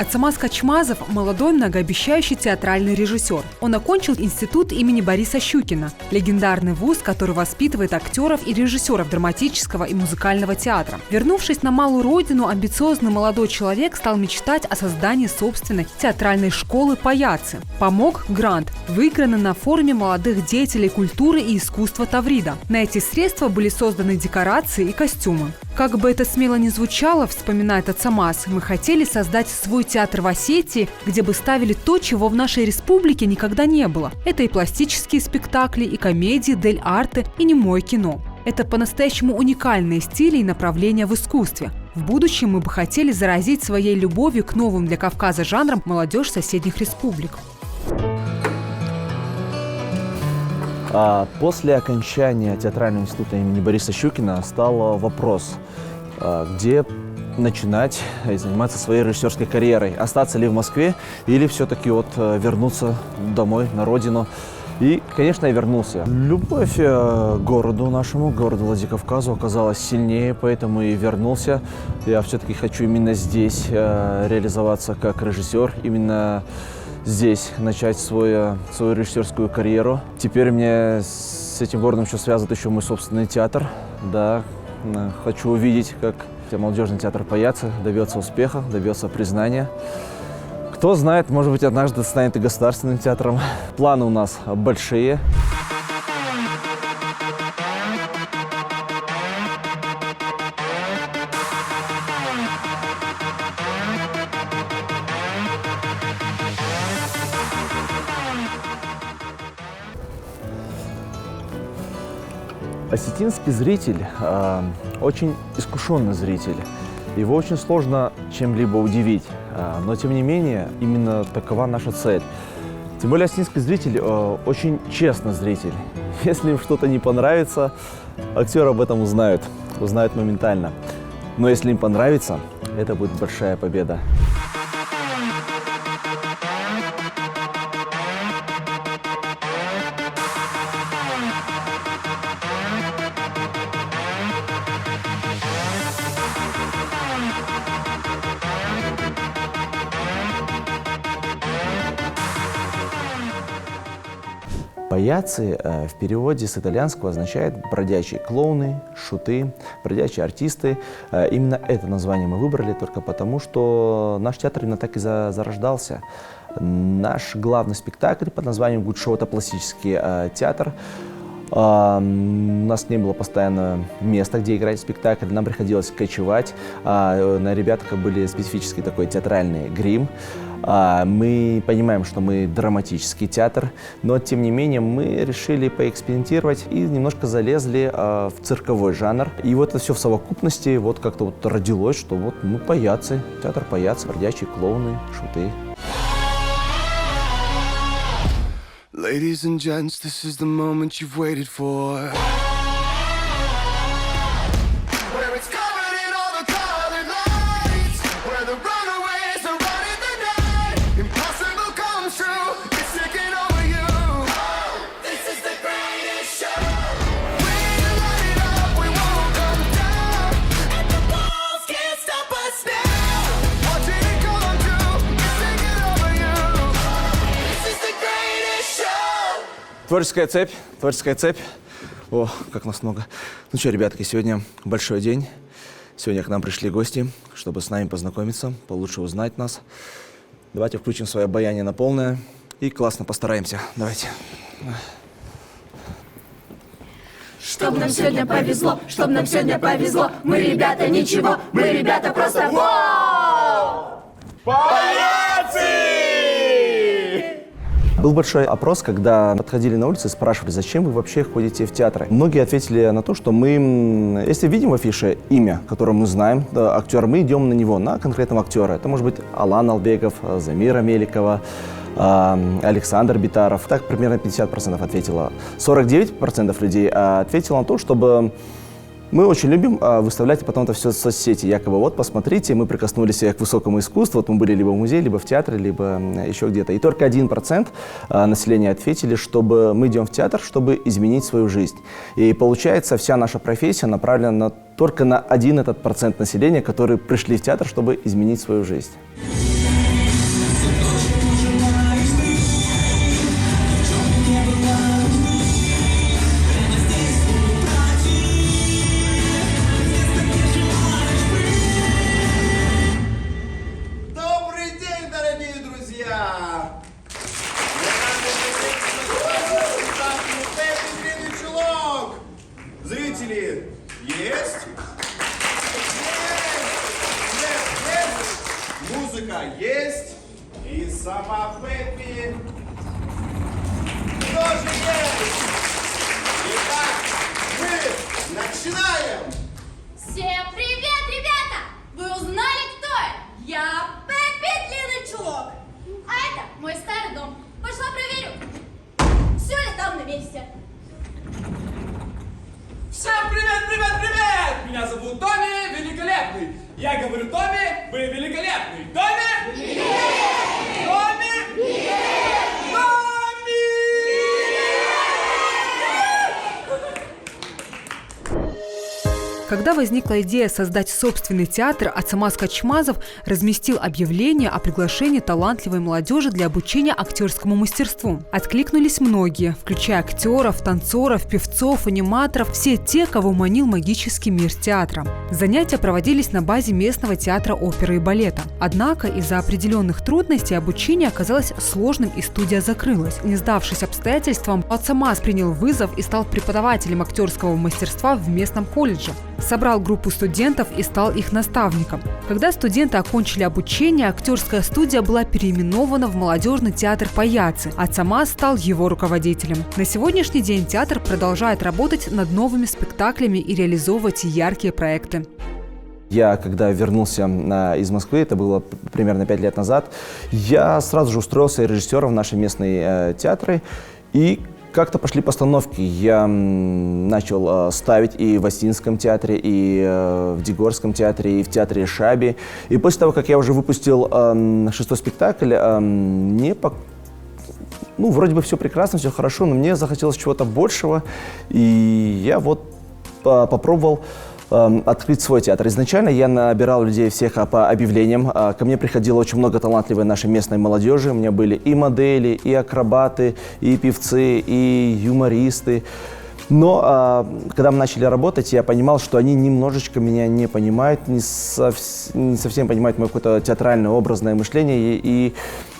Ацамаз Качмазов – молодой многообещающий театральный режиссер. Он окончил институт имени Бориса Щукина, легендарный вуз, который воспитывает актеров и режиссеров драматического и музыкального театра. Вернувшись на малую родину, амбициозный молодой человек стал мечтать о создании собственной театральной школы «Паяцы». Помог грант, выигранный на форуме молодых деятелей культуры и искусства Таврида. На эти средства были созданы декорации и костюмы. Как бы это смело ни звучало, вспоминает Ацамаз, мы хотели создать свой театр в Осетии, где бы ставили то, чего в нашей республике никогда не было. Это и пластические спектакли, и комедии, дель-арте, и немое кино. Это по-настоящему уникальные стили и направления в искусстве. В будущем мы бы хотели заразить своей любовью к новым для Кавказа жанрам молодежь соседних республик. После окончания театрального института имени Бориса Щукина стал вопрос, где начинать заниматься своей режиссерской карьерой. Остаться ли в Москве или все-таки вернуться домой, на родину. И, конечно, я вернулся. Любовь к городу нашему, городу Владикавказу оказалась сильнее, поэтому и вернулся. Я все-таки хочу именно здесь реализоваться как режиссер, именно здесь начать свою режиссерскую карьеру. Теперь мне с этим городом еще связывает еще мой собственный театр. Да, хочу увидеть, как молодежный театр «Паяцы» добьется успеха, добьется признания. Кто знает, может быть, однажды станет и государственным театром. Планы у нас большие. Осетинский зритель очень искушенный зритель. Его очень сложно чем-либо удивить, но тем не менее именно такова наша цель. Тем более осетинский зритель очень честный зритель. Если им что-то не понравится, актеры об этом узнают моментально. Но если им понравится, это будет большая победа. Паяцы в переводе с итальянского означает бродячие клоуны, шуты, бродячие артисты. Именно это название мы выбрали только потому, что наш театр именно так и зарождался. Наш главный спектакль под названием «Гуд-шоу» — это пластический театр. У нас не было постоянно места, где играть спектакль, нам приходилось кочевать. На ребятах были специфический такой театральный грим. Мы понимаем, что мы драматический театр, но тем не менее мы решили поэкспериментировать и немножко залезли в цирковой жанр. И вот это все в совокупности как-то родилось, что мы паяцы, театр «Паяцы», бродячие клоуны, шуты. Ladies and gents, this is the moment you've waited for. Where it's covered in all the colored lights, where the runaways are running the night. Impossible comes true, it's taking over you. Oh, this is the greatest show. We light it up, we won't come down, and the walls can't stop us now. Watching it come true, it's taking over you. This is the greatest show. Творческая цепь. О, как нас много. Ну что, ребятки, сегодня большой день. Сегодня к нам пришли гости, чтобы с нами познакомиться, получше узнать нас. Давайте включим свое обаяние на полное и классно постараемся. Давайте. Чтоб нам сегодня повезло, мы ребята ничего, мы ребята просто вау! Паяцы! Был большой опрос, когда подходили на улице и спрашивали, зачем вы вообще ходите в театры. Многие ответили на то, что мы, если видим в афише имя, которое мы знаем, актер, мы идем на него, на конкретного актера. Это может быть Алан Албеков, Замира Меликова, Александр Битаров. Так примерно 50% ответило. 49% людей ответило на то, чтобы... Мы очень любим выставлять потом это все в соцсети. Якобы посмотрите, мы прикоснулись к высокому искусству. Мы были либо в музее, либо в театре, либо еще где-то. И только 1% населения ответили, чтобы мы идем в театр, чтобы изменить свою жизнь. И получается, вся наша профессия направлена только на 1% населения, которые пришли в театр, чтобы изменить свою жизнь. Юлька есть, и сама Пеппи тоже есть. Итак, мы начинаем. Всем привет, ребята! Вы узнали, кто я? Я Пеппи Длинный Чулок. А это мой старый дом. Пошла проверю, все ли там на месте. Всем привет, привет, привет! Меня зовут Томми Великолепный. Я говорю Томми, вы великолепный. Томми! Великолепный! Томми! Великолепный! Томми! Когда возникла идея создать собственный театр, Ацамаз Качмазов разместил объявление о приглашении талантливой молодежи для обучения актерскому мастерству. Откликнулись многие, включая актеров, танцоров, певцов, аниматоров, все те, кого манил магический мир театра. Занятия проводились на базе местного театра оперы и балета. Однако из-за определенных трудностей обучение оказалось сложным и студия закрылась. Не сдавшись обстоятельствам, Ацамаз принял вызов и стал преподавателем актерского мастерства в местном колледже. Собрал группу студентов и стал их наставником. Когда студенты окончили обучение, актерская студия была переименована в молодежный театр Паяцци, а Ацамаз стал его руководителем. На сегодняшний день театр продолжает работать над новыми спектаклями и реализовывать яркие проекты. Я, когда вернулся из Москвы, это было примерно 5 лет назад, я сразу же устроился режиссером в наши местные театры. И как-то пошли постановки. Я начал ставить и в Осинском театре, и в Дегорском театре, и в театре Шаби. И после того, как я уже выпустил 6-й спектакль, вроде бы все прекрасно, все хорошо, но мне захотелось чего-то большего. И я вот попробовал открыть свой театр. Изначально я набирал людей всех по объявлениям. Ко мне приходило очень много талантливой нашей местной молодежи. У меня были и модели, и акробаты, и певцы, и юмористы. Но когда мы начали работать, я понимал, что они немножечко меня не понимают, не совсем понимают мое какое-то театральное образное мышление. И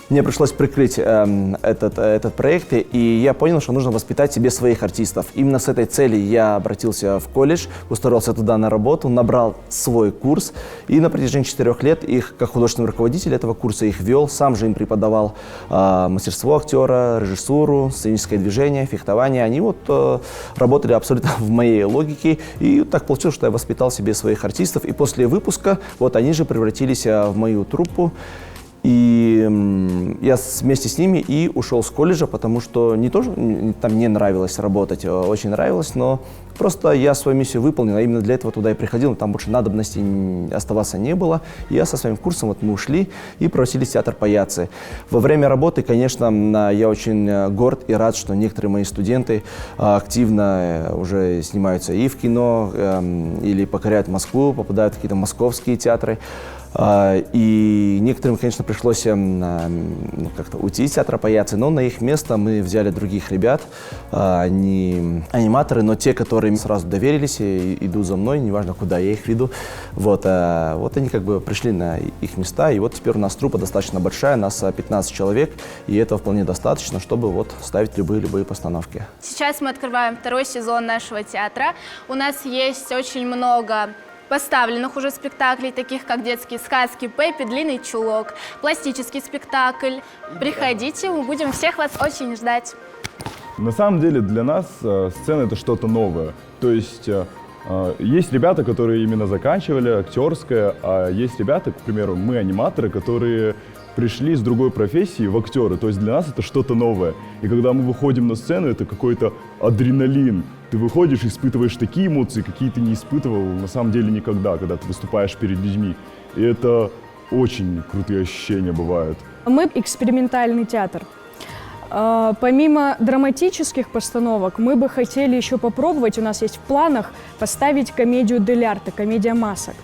мне пришлось прикрыть этот проект, и я понял, что нужно воспитать себе своих артистов. Именно с этой целью я обратился в колледж, устроился туда на работу, набрал свой курс, и на протяжении 4 лет их, как художественный руководитель этого курса, их вел, сам же им преподавал мастерство актера, режиссуру, сценическое движение, фехтование. Они работали абсолютно в моей логике, и так получилось, что я воспитал себе своих артистов, и после выпуска они же превратились в мою труппу. И я вместе с ними и ушел с колледжа, потому что не то, что там не нравилось работать, очень нравилось, но просто я свою миссию выполнил, а именно для этого туда и приходил, там больше надобности оставаться не было. И я со своим курсом, мы ушли и просились в театр Паяцци. Во время работы, конечно, я очень горд и рад, что некоторые мои студенты активно уже снимаются и в кино, или покоряют Москву, попадают в какие-то московские театры. И некоторым, конечно, пришлось как-то уйти из театра Паяцци, но на их место мы взяли других ребят, они аниматоры, но те, которые сразу доверились и идут за мной, неважно, куда я их веду. Вот они как бы пришли на их места, и вот теперь у нас труппа достаточно большая, нас 15 человек, и этого вполне достаточно, чтобы ставить любые постановки. Сейчас мы открываем 2-й сезон нашего театра. У нас есть очень много поставленных уже спектаклей, таких как детские сказки «Пеппи Длинный Чулок», пластический спектакль. Приходите, мы будем всех вас очень ждать. На самом деле для нас сцена — это что-то новое. То есть есть ребята, которые именно заканчивали актерское, а есть ребята, к примеру, мы аниматоры, которые пришли с другой профессии в актеры. То есть для нас это что-то новое. И когда мы выходим на сцену, это какой-то адреналин. Ты выходишь, испытываешь такие эмоции, какие ты не испытывал на самом деле никогда, когда ты выступаешь перед людьми. И это очень крутые ощущения бывают. Мы экспериментальный театр. Помимо драматических постановок, мы бы хотели еще попробовать, у нас есть в планах, поставить комедию дель арте, комедия масок.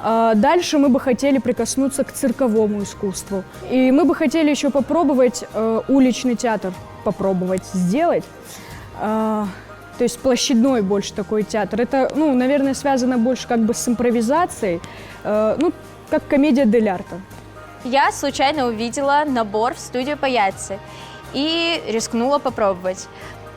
Дальше мы бы хотели прикоснуться к цирковому искусству. И мы бы хотели еще попробовать уличный театр, сделать. То есть площадной больше такой театр. Это, наверное, связано больше как бы с импровизацией, как комедия дель арте. Я случайно увидела набор в студию Паяцци и рискнула попробовать.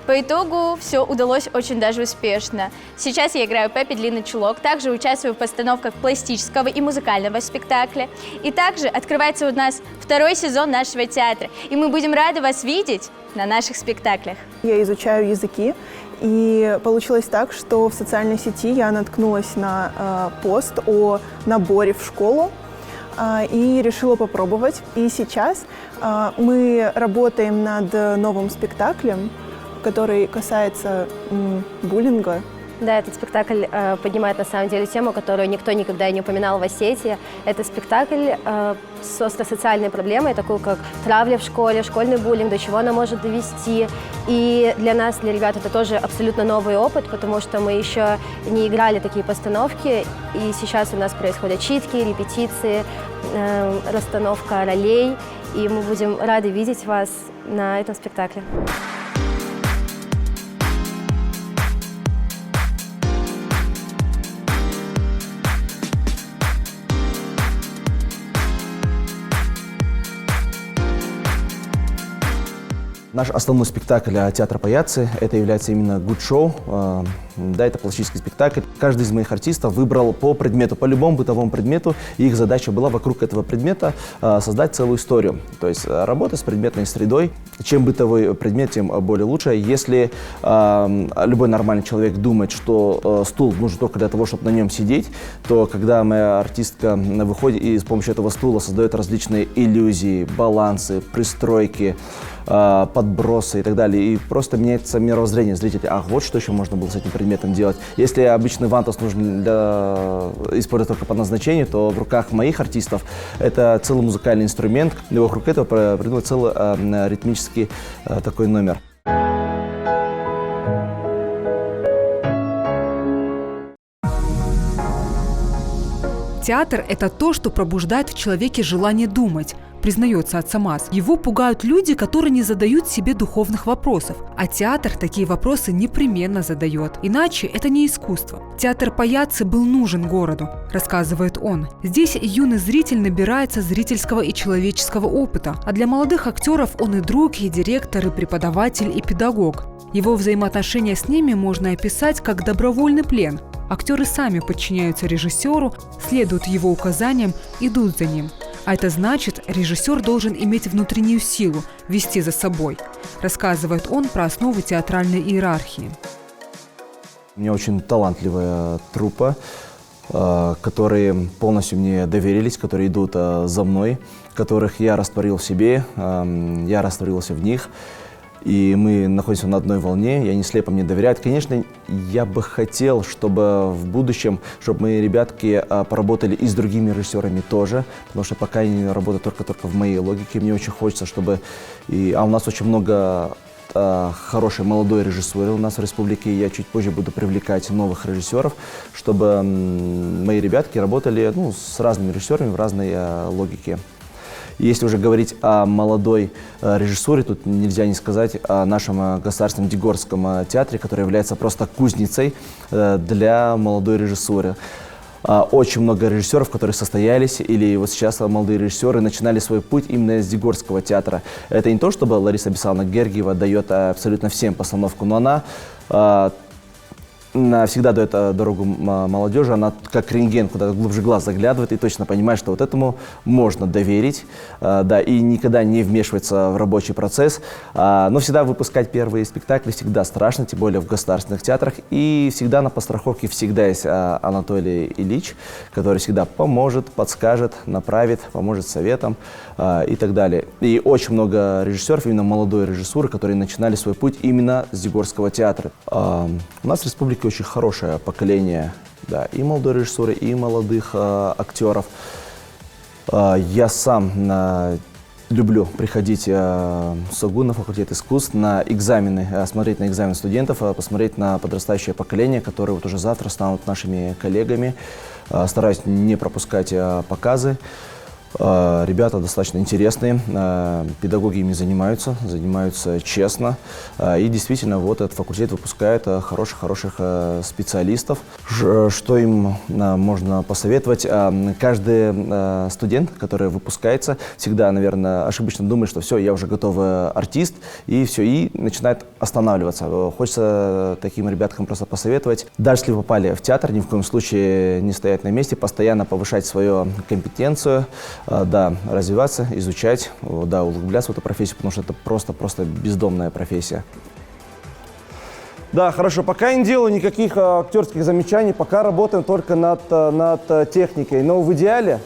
По итогу все удалось очень даже успешно. Сейчас я играю Пеппи Длинный Чулок, также участвую в постановках пластического и музыкального спектакля. И также открывается у нас второй сезон нашего театра, и мы будем рады вас видеть на наших спектаклях. Я изучаю языки, и получилось так, что в социальной сети я наткнулась на пост о наборе в школу и решила попробовать. И сейчас мы работаем над новым спектаклем, который касается буллинга. Да, этот спектакль поднимает на самом деле тему, которую никто никогда не упоминал в Осетии. Это спектакль с остро-социальной проблемой, такой как травля в школе, школьный буллинг, до чего она может довести. И для нас, для ребят, это тоже абсолютно новый опыт, потому что мы еще не играли такие постановки. И сейчас у нас происходят читки, репетиции, расстановка ролей. И мы будем рады видеть вас на этом спектакле. Наш основной спектакль театра паяцы – это является именно good show. Да, это пластический спектакль. Каждый из моих артистов выбрал по предмету, по любому бытовому предмету. И их задача была вокруг этого предмета создать целую историю. То есть работа с предметной средой. Чем бытовой предмет, тем более лучше. Если любой нормальный человек думает, что стул нужен только для того, чтобы на нем сидеть, то когда моя артистка выходит и с помощью этого стула создает различные иллюзии, балансы, пристройки, подбросы и так далее. И просто меняется мировоззрение зрителя. Ах, вот что еще можно было с этим предметом делать. Если обычный вантус нужен использовать только по назначению, то в руках моих артистов это целый музыкальный инструмент. И вокруг этого придумать целый ритмический такой номер. Театр – это то, что пробуждает в человеке желание думать, признается Ацамаз. Его пугают люди, которые не задают себе духовных вопросов. А театр такие вопросы непременно задает. Иначе это не искусство. Театр паяцы был нужен городу, рассказывает он. Здесь юный зритель набирается зрительского и человеческого опыта. А для молодых актеров он и друг, и директор, и преподаватель, и педагог. Его взаимоотношения с ними можно описать как добровольный плен. Актеры сами подчиняются режиссеру, следуют его указаниям, идут за ним. А это значит, режиссер должен иметь внутреннюю силу, вести за собой. Рассказывает он про основы театральной иерархии. У меня очень талантливая труппа, которые полностью мне доверились, которые идут за мной, которых я растворил в себе, я растворился в них. И мы находимся на одной волне, и они слепо мне доверяют. Конечно, я бы хотел, чтобы в будущем, чтобы мои ребятки поработали и с другими режиссерами тоже, потому что пока они работают только в моей логике. Мне очень хочется, чтобы... А у нас очень много хорошей молодой режиссуры у нас в республике. Я чуть позже буду привлекать новых режиссеров, чтобы мои ребятки работали с разными режиссерами в разной логике. Если уже говорить о молодой режиссуре, тут нельзя не сказать о нашем государственном Дегорском театре, который является просто кузницей для молодой режиссуры. Очень много режиссеров, которые состоялись, или вот сейчас молодые режиссеры начинали свой путь именно из Дегорского театра. Это не то, чтобы Лариса Бесаловна Гергиева дает абсолютно всем постановку, но она всегда дает дорогу молодежи, она как рентген, куда глубже глаз заглядывает и точно понимает, что вот этому можно доверить, да, и никогда не вмешивается в рабочий процесс. Но всегда выпускать первые спектакли всегда страшно, тем более в государственных театрах, и всегда на подстраховке всегда есть Анатолий Ильич, который всегда поможет, подскажет, направит, поможет советом и так далее. И очень много режиссеров, именно молодой режиссуры, которые начинали свой путь именно с Дегорского театра. У нас в республике очень хорошее поколение, да, и молодой режиссуры, и молодых актеров. Я сам люблю приходить в СОГУ, на факультет искусств, на экзамены, смотреть на экзамены студентов, посмотреть на подрастающее поколение, которые вот уже завтра станут нашими коллегами. Стараюсь не пропускать показы. Ребята достаточно интересные, педагоги ими занимаются честно. И действительно, вот этот факультет выпускает хороших специалистов. Что им можно посоветовать? Каждый студент, который выпускается, всегда, наверное, ошибочно думает, что все, я уже готовый артист, и все, и начинает останавливаться. Хочется таким ребяткам просто посоветовать. Даже если вы попали в театр, ни в коем случае не стоять на месте, постоянно повышать свою компетенцию, да, развиваться, изучать, да, углубляться в эту профессию, потому что это просто бездомная профессия. Да, хорошо, пока я не делаю никаких актерских замечаний, пока работаем только над техникой, но в идеале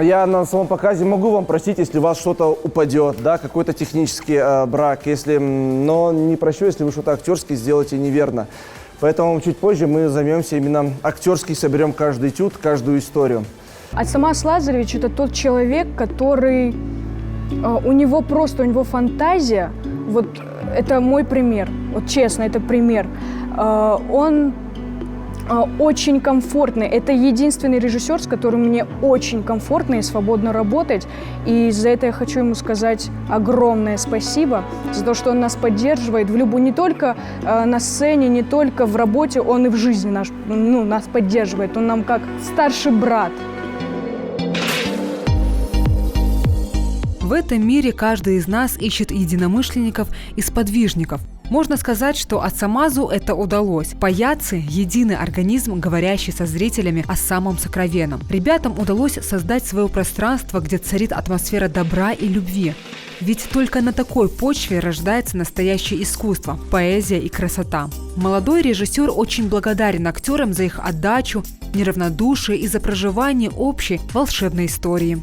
я на самом показе могу вам простить, если у вас что-то упадет, да, какой-то технический брак, но не прощу, если вы что-то актерски сделаете неверно. Поэтому чуть позже мы займемся именно актерски, соберем каждый этюд, каждую историю. Ацамаз Лазаревич – это тот человек, который… у него фантазия, вот это мой пример, вот честно, это пример. Он очень комфортный, это единственный режиссер, с которым мне очень комфортно и свободно работать. И за это я хочу ему сказать огромное спасибо, за то, что он нас поддерживает в любой, не только на сцене, не только в работе, он и в жизни нас поддерживает, он нам как старший брат. В этом мире каждый из нас ищет единомышленников и сподвижников. Можно сказать, что Ацамазу это удалось. Паяцы – единый организм, говорящий со зрителями о самом сокровенном. Ребятам удалось создать свое пространство, где царит атмосфера добра и любви. Ведь только на такой почве рождается настоящее искусство, поэзия и красота. Молодой режиссер очень благодарен актерам за их отдачу, неравнодушие и за проживание общей волшебной истории.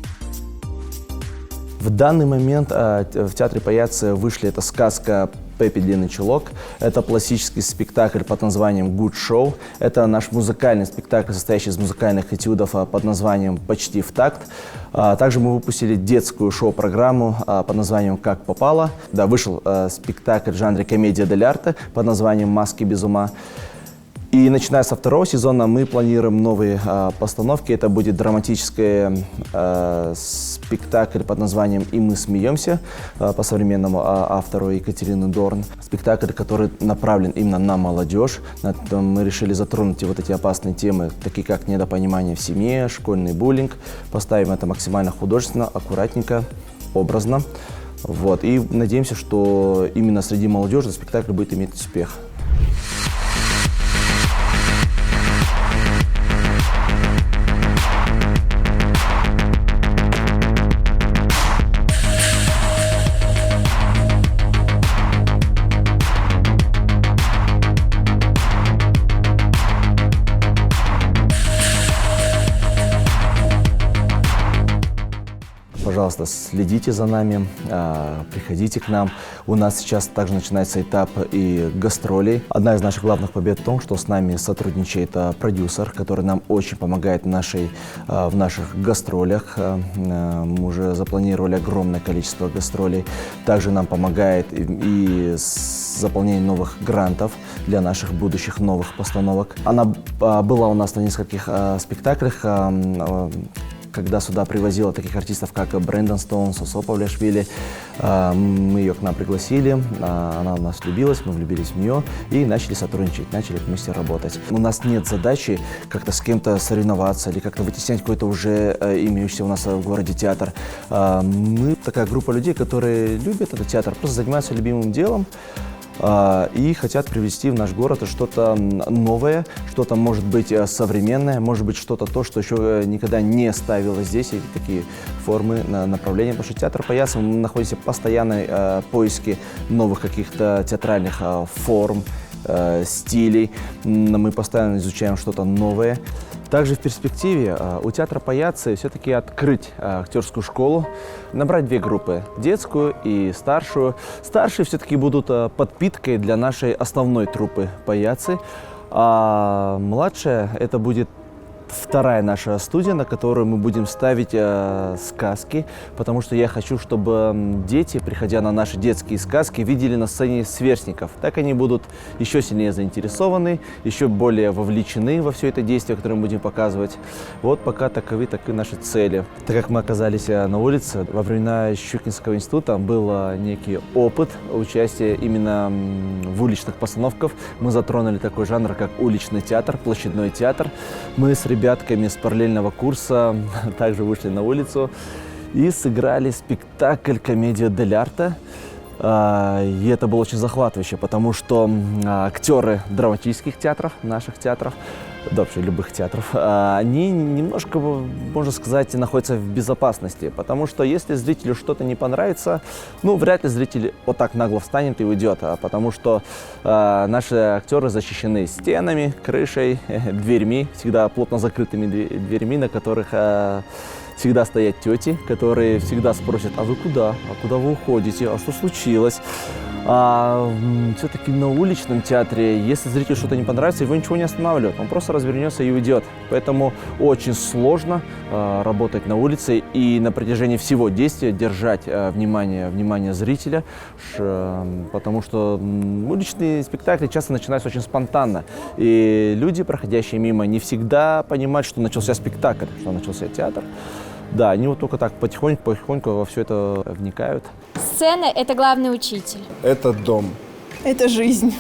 В данный момент в театре Паяцы вышли эта сказка «Пеппи Длинный чулок». Это классический спектакль под названием «Good Show». Это наш музыкальный спектакль, состоящий из музыкальных этюдов под названием «Почти в такт». Также мы выпустили детскую шоу-программу под названием «Как попало». Да, вышел спектакль в жанре комедия дель-арте под названием «Маски без ума». И начиная со второго сезона мы планируем новые постановки. Это будет драматический спектакль под названием «И мы смеемся» по современному автору Екатерины Дорн. Спектакль, который направлен именно на молодежь. Мы решили затронуть вот эти опасные темы, такие как недопонимание в семье, школьный буллинг. Поставим это максимально художественно, аккуратненько, образно. Вот. И надеемся, что именно среди молодежи спектакль будет иметь успех. Пожалуйста, следите за нами, приходите к нам. У нас сейчас также начинается этап и гастролей. Одна из наших главных побед в том, что с нами сотрудничает продюсер, который нам очень помогает в наших гастролях. Мы уже запланировали огромное количество гастролей. Также нам помогает и с заполнением новых грантов для наших будущих новых постановок. Она была у нас на нескольких спектаклях, когда сюда привозила таких артистов, как Брэндон Стоун, Сосо Павлиашвили. Мы ее к нам пригласили, она у нас влюбилась, мы влюбились в нее и начали сотрудничать, начали вместе работать. У нас нет задачи как-то с кем-то соревноваться или как-то вытеснять какой-то уже имеющийся у нас в городе театр. Мы такая группа людей, которые любят этот театр, просто занимаются любимым делом. И хотят привести в наш город что-то новое, что-то, может быть, современное, может быть, что-то то, что еще никогда не ставилось здесь, и такие формы, направления. Потому что театр Паяцы, мы находимся в постоянной поиске новых каких-то театральных форм, стилей. Мы постоянно изучаем что-то новое. Также в перспективе у театра Паяцы все-таки открыть актерскую школу, набрать две группы, детскую и старшую. Старшие все-таки будут подпиткой для нашей основной труппы Паяцы, а младшая это будет вторая наша студия, на которую мы будем ставить сказки, потому что я хочу, чтобы дети, приходя на наши детские сказки, видели на сцене сверстников. Так они будут еще сильнее заинтересованы, еще более вовлечены во все это действие, которое мы будем показывать. Вот пока таковы наши цели. Так как мы оказались на улице, во времена Щукинского института был некий опыт участия именно в уличных постановках. Мы затронули такой жанр, как уличный театр, площадной театр. Мы с ребятками с параллельного курса также вышли на улицу и сыграли спектакль «Комедия дель арте». И это было очень захватывающе, потому что актеры драматических театров, наших театров, да вообще любых театров, они немножко, можно сказать, находятся в безопасности, потому что если зрителю что-то не понравится, ну, вряд ли зритель вот так нагло встанет и уйдет, потому что наши актеры защищены стенами, крышей, дверьми, всегда плотно закрытыми дверьми, на которых всегда стоят тети, которые всегда спросят: а вы куда? А куда вы уходите? А что случилось? Все-таки на уличном театре, если зрителю что-то не понравится, его ничего не останавливает. Он просто развернется и уйдет. Поэтому очень сложно работать на улице и на протяжении всего действия держать внимание зрителя, потому что уличные спектакли часто начинаются очень спонтанно. И люди, проходящие мимо, не всегда понимают, что начался спектакль, что начался театр. Да, они вот только так потихоньку во все это вникают. Сцена – это главный учитель. Это дом. Это жизнь.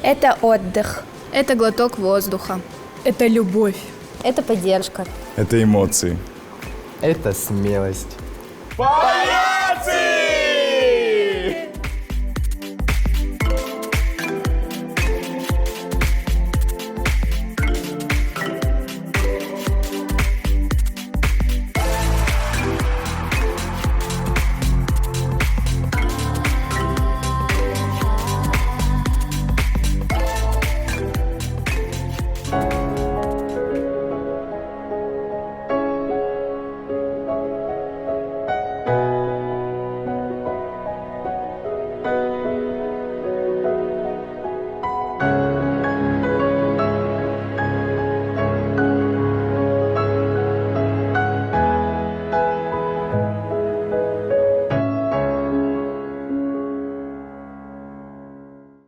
Это отдых. Это глоток воздуха. Это любовь. Это поддержка. Это эмоции. Это смелость. Поехали!